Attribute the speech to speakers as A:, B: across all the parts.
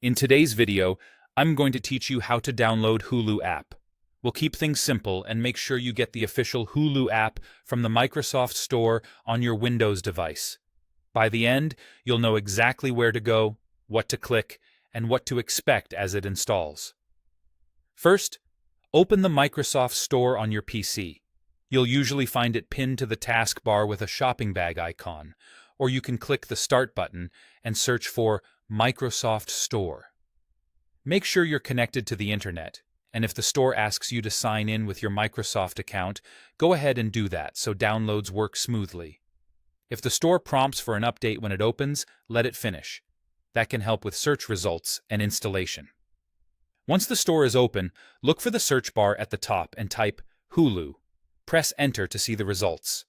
A: In today's video, I'm going to teach you how to download Hulu app. We'll keep things simple and make sure you get the official Hulu app from the Microsoft Store on your Windows device. By the end, you'll know exactly where to go, what to click, and what to expect as it installs. First, open the Microsoft Store on your PC. You'll usually find it pinned to the taskbar with a shopping bag icon, or you can click the Start button and search for Microsoft Store. Make sure you're connected to the internet, and if the store asks you to sign in with your Microsoft account, go ahead and do that so downloads work smoothly. If the store prompts for an update when it opens, let it finish. That can help with search results and installation. Once the store is open, look for the search bar at the top and type Hulu. Press Enter to see the results.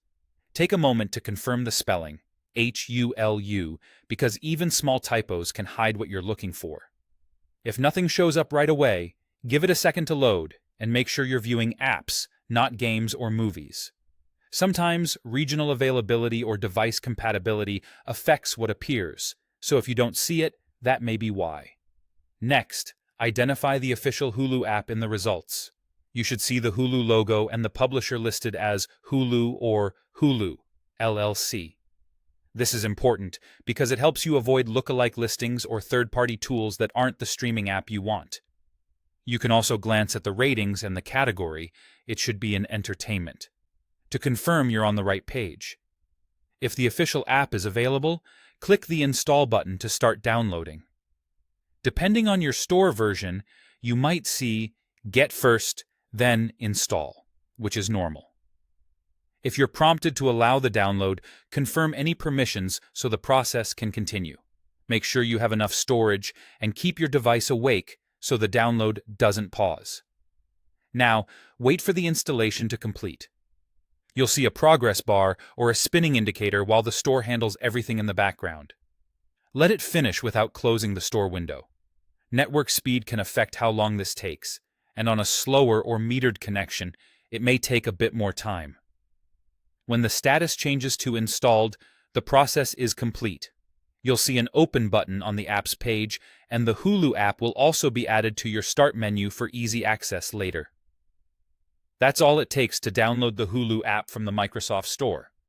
A: Take a moment to confirm the spelling, Hulu, because even small typos can hide what you're looking for. If nothing shows up right away, give it a second to load and make sure you're viewing apps, not games or movies. Sometimes regional availability or device compatibility affects what appears, so if you don't see it, that may be why. Next, identify the official Hulu app in the results. You should see the Hulu logo and the publisher listed as Hulu or Hulu, LLC. This is important because it helps you avoid lookalike listings or third-party tools that aren't the streaming app you want. You can also glance at the ratings and the category. It should be in entertainment, to confirm you're on the right page. If the official app is available, click the Install button to start downloading. Depending on your store version, you might see Get First, then Install, which is normal. If you're prompted to allow the download, confirm any permissions so the process can continue. Make sure you have enough storage and keep your device awake so the download doesn't pause. Now, wait for the installation to complete. You'll see a progress bar or a spinning indicator while the store handles everything in the background. Let it finish without closing the store window. Network speed can affect how long this takes, and on a slower or metered connection, it may take a bit more time. When the status changes to installed, the process is complete. You'll see an Open button on the app's page, and the Hulu app will also be added to your Start menu for easy access later. That's all it takes to download the Hulu app from the Microsoft Store.